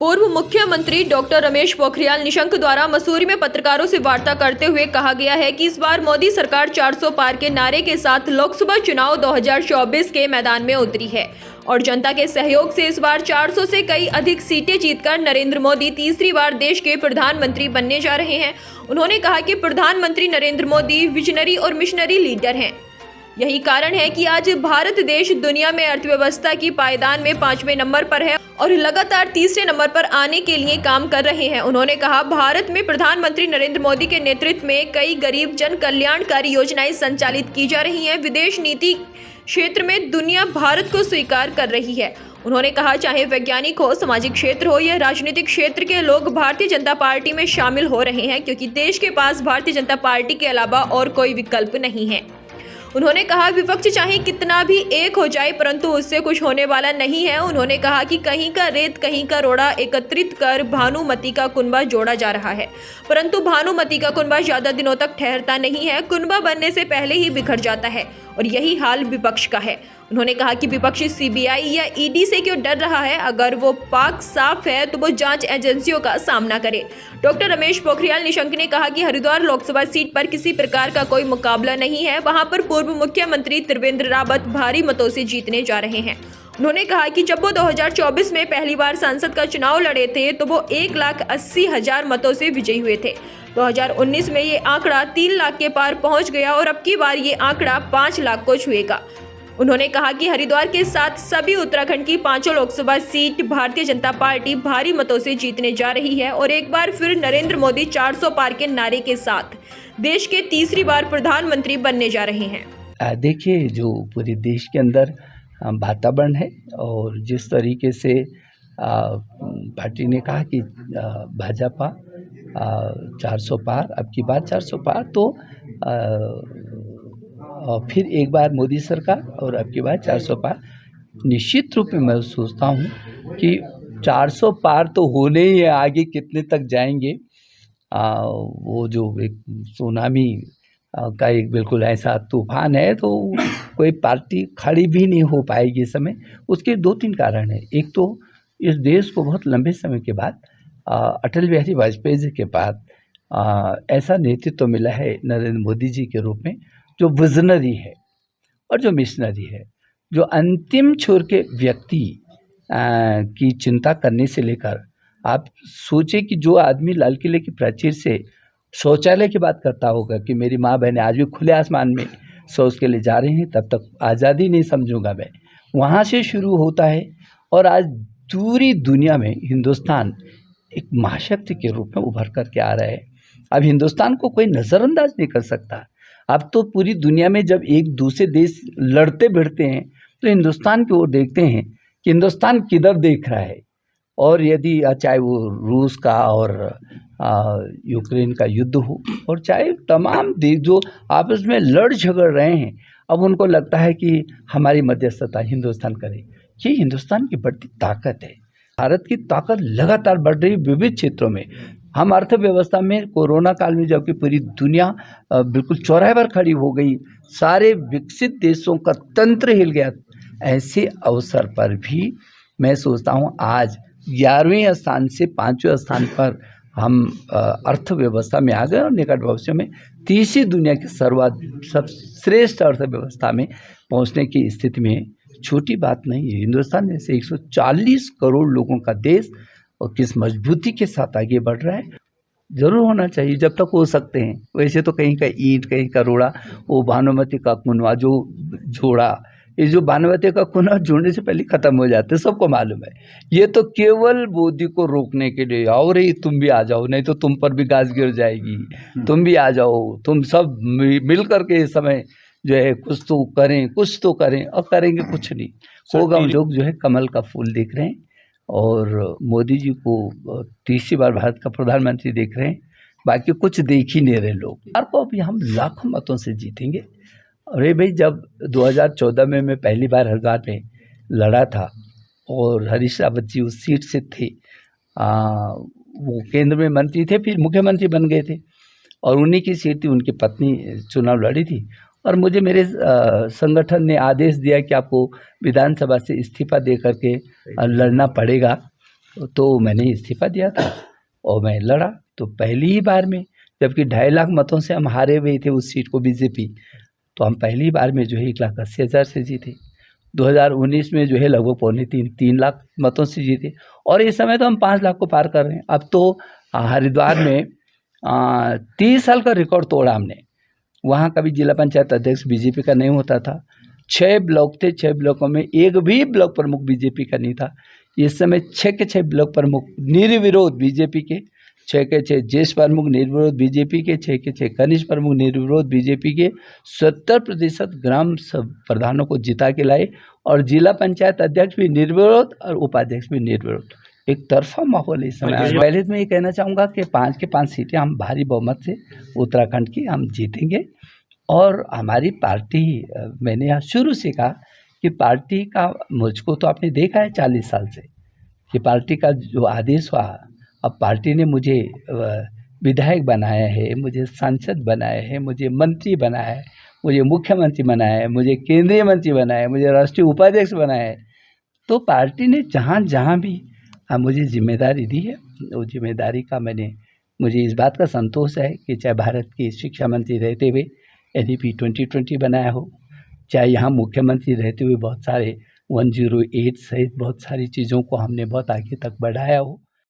पूर्व मुख्यमंत्री डॉक्टर रमेश पोखरियाल निशंक द्वारा मसूरी में पत्रकारों से वार्ता करते हुए कहा गया है कि इस बार मोदी सरकार 400 पार के नारे के साथ लोकसभा चुनाव 2024 के मैदान में उतरी है और जनता के सहयोग से इस बार 400 से कई अधिक सीटें जीतकर नरेंद्र मोदी तीसरी बार देश के प्रधानमंत्री बनने जा रहे हैं। उन्होंने कहा कि प्रधानमंत्री नरेंद्र मोदी विजनरी और मिशनरी लीडर हैं। यही कारण है कि आज भारत देश दुनिया में अर्थव्यवस्था की पायदान में 5वें नंबर पर है और लगातार तीसरे नंबर पर आने के लिए काम कर रहे हैं। उन्होंने कहा, भारत में प्रधानमंत्री नरेंद्र मोदी के नेतृत्व में कई गरीब जन कल्याणकारी योजनाएं संचालित की जा रही हैं। विदेश नीति क्षेत्र में दुनिया भारत को स्वीकार कर रही है। उन्होंने कहा, चाहे वैज्ञानिक हो, सामाजिक क्षेत्र हो या राजनीतिक क्षेत्र के लोग भारतीय जनता पार्टी में शामिल हो रहे हैं, क्योंकि देश के पास भारतीय जनता पार्टी के अलावा और कोई विकल्प नहीं है। उन्होंने कहा, विपक्ष चाहे कितना भी एक हो जाए परंतु उससे कुछ होने वाला नहीं है। उन्होंने कहा कि कहीं का रेत कहीं का रोड़ा एकत्रित कर भानुमति का कुनबा जोड़ा जा रहा है, परंतु भानुमति का कुनबा ज्यादा दिनों तक ठहरता नहीं है। कुनबा बनने से पहले ही बिखर जाता है और यही हाल विपक्ष का है। उन्होंने कहा कि विपक्ष सीबीआई या ईडी से क्यों डर रहा है? अगर वो पाक साफ है तो वो जांच एजेंसियों का सामना करे। डॉक्टर रमेश पोखरियाल निशंक ने कहा कि हरिद्वार लोकसभा सीट पर किसी प्रकार का कोई मुकाबला नहीं है। वहां पर पूर्व मुख्यमंत्री त्रिवेंद्र रावत भारी मतों से जीतने जा रहे हैं। उन्होंने कहा कि जब वो 2024 में पहली बार सांसद का चुनाव लड़े थे तो वो 1,80,000 मतों से विजयी हुए थे। 2019 में ये आंकड़ा 3 लाख के पार पहुंच गया और अब की बार ये आंकड़ा 5 लाख को छुएगा। उन्होंने कहा कि हरिद्वार के साथ सभी उत्तराखंड की 5 लोकसभा सीट भारतीय जनता पार्टी भारी मतों से जीतने जा रही है और एक बार फिर नरेंद्र मोदी 400 पार के नारे के साथ देश के तीसरी बार प्रधानमंत्री बनने जा रहे हैं। देखिए, जो पूरे देश के अंदर वातावरण है और जिस तरीके से पार्टी ने कहा कि भाजपा 400 पार, अब की बार 400 पार, तो और फिर एक बार मोदी सरकार और अब की बार 400 पार। निश्चित रूप में मैं सोचता हूँ कि 400 पार तो होने ही है, आगे कितने तक जाएंगे। वो जो एक सुनामी का एक बिल्कुल ऐसा तूफान है, तो कोई पार्टी खड़ी भी नहीं हो पाएगी इस समय। उसके 2-3 कारण हैं। एक तो इस देश को बहुत लंबे समय के बाद अटल बिहारी वाजपेयी जी के बाद ऐसा नेतृत्व मिला है नरेंद्र मोदी जी के रूप में, जो विजनरी है और जो मिशनरी है, जो अंतिम छोर के व्यक्ति की चिंता करने से लेकर, आप सोचें कि जो आदमी लाल किले की प्राचीर से शौचालय की बात करता होगा कि मेरी माँ बहनें आज भी खुले आसमान में शौच के लिए जा रहे हैं, तब तक आज़ादी नहीं समझूंगा मैं। वहाँ से शुरू होता है और आज पूरी दुनिया में हिंदुस्तान एक महाशक्ति के रूप में उभर कर के आ रहा है। अब हिंदुस्तान को कोई नज़रअंदाज नहीं कर सकता। अब तो पूरी दुनिया में जब एक दूसरे देश लड़ते भिड़ते हैं तो हिंदुस्तान की ओर देखते हैं कि हिंदुस्तान किधर देख रहा है। और यदि चाहे वो रूस का और यूक्रेन का युद्ध हो, और चाहे तमाम देश जो आपस में लड़ झगड़ रहे हैं, अब उनको लगता है कि हमारी मध्यस्थता हिंदुस्तान करे। ये हिंदुस्तान की बढ़ती ताकत है। भारत की ताकत लगातार बढ़ रही विविध क्षेत्रों में। हम अर्थव्यवस्था में कोरोना काल में जबकि पूरी दुनिया बिल्कुल चौराहे पर खड़ी हो गई, सारे विकसित देशों का तंत्र हिल गया, ऐसे अवसर पर भी मैं सोचता हूँ आज 11वें स्थान से 5वें स्थान पर हम अर्थव्यवस्था में आ गए और निकट भविष्य में तीसरी दुनिया की सब श्रेष्ठ अर्थव्यवस्था में पहुँचने की स्थिति में छोटी बात नहीं है। हिंदुस्तान जैसे 140 करोड़ लोगों का देश और किस मजबूती के साथ आगे बढ़ रहा है। ज़रूर होना चाहिए जब तक हो सकते हैं। वैसे तो कहीं का ईंट, कहीं का रोड़ा, वो भानुमति का कुनवा जो जोड़ा, ये जो भानुमति का कुनवा जोड़ने से पहले ख़त्म हो जाते, सबको मालूम है। ये तो केवल मोदी को रोकने के लिए, और ही तुम भी आ जाओ, नहीं तो तुम पर भी गाज गिर जाएगी, तुम भी आ जाओ, तुम सब मिल करके इस समय जो है कुछ तो करें, और करेंगे कुछ नहीं होगा। लोग जो है कमल का फूल देख रहे हैं और मोदी जी को तीसरी बार भारत का प्रधानमंत्री देख रहे हैं, बाकी कुछ देख ही नहीं रहे लोग। को अभी हम लाखों मतों से जीतेंगे। अरे भाई, जब 2014 में मैं पहली बार हरिद्वार में लड़ा था और हरीश रावत जी उस सीट से थे, वो केंद्र में मंत्री थे, फिर मुख्यमंत्री बन गए थे और उन्हीं की सीट थी, उनकी पत्नी चुनाव लड़ी थी और मुझे मेरे संगठन ने आदेश दिया कि आपको विधानसभा से इस्तीफा दे करके लड़ना पड़ेगा। तो मैंने इस्तीफा दिया था और मैं लड़ा। तो पहली ही बार में, जबकि 2.5 लाख मतों से हम हारे हुए थे उस सीट को बीजेपी, तो हम पहली बार में जो है 1,80,000 से जीते। 2019 में जो है लगभग 3 लाख मतों से जीते, और इस समय तो हम 5 लाख को पार कर रहे हैं। अब तो हरिद्वार में 30 साल का रिकॉर्ड तोड़ा हमने। वहाँ कभी जिला पंचायत अध्यक्ष बीजेपी का नहीं होता था। 6 ब्लॉक थे, 6 ब्लॉकों में एक भी ब्लॉक प्रमुख बीजेपी का नहीं था। इस समय 6 के 6 ब्लॉक प्रमुख निर्विरोध बीजेपी के, 6 के 6 ज्येष्ठ प्रमुख निर्विरोध बीजेपी के, 6 के 6 कनिष्ठ प्रमुख निर्विरोध बीजेपी के 70% ग्राम प्रधानों को जिता के लाए, और जिला पंचायत अध्यक्ष भी निर्विरोध और उपाध्यक्ष भी निर्विरोध। एक तरफा माहौल इस समय। पहले तो मैं ये कहना चाहूँगा कि 5 के 5 सीटें हम भारी बहुमत से उत्तराखंड की हम जीतेंगे। और हमारी पार्टी, मैंने यहाँ शुरू से कहा कि पार्टी का, मुझको तो आपने देखा है 40 साल से कि पार्टी का जो आदेश हुआ, अब पार्टी ने मुझे विधायक बनाया है, मुझे सांसद बनाया है, मुझे मंत्री बनाया है, मुझे मुख्यमंत्री बनाया है, मुझे केंद्रीय मंत्री बनाया है, मुझे राष्ट्रीय उपाध्यक्ष बनाया है। तो पार्टी ने जहाँ जहाँ भी मुझे जिम्मेदारी दी है, वो जिम्मेदारी का मुझे इस बात का संतोष है कि चाहे भारत की शिक्षा मंत्री रहते हुए NEP 2020 बनाया हो, चाहे यहाँ मुख्यमंत्री रहते हुए बहुत सारे 108 सहित बहुत सारी चीज़ों को हमने बहुत आगे तक बढ़ाया हो,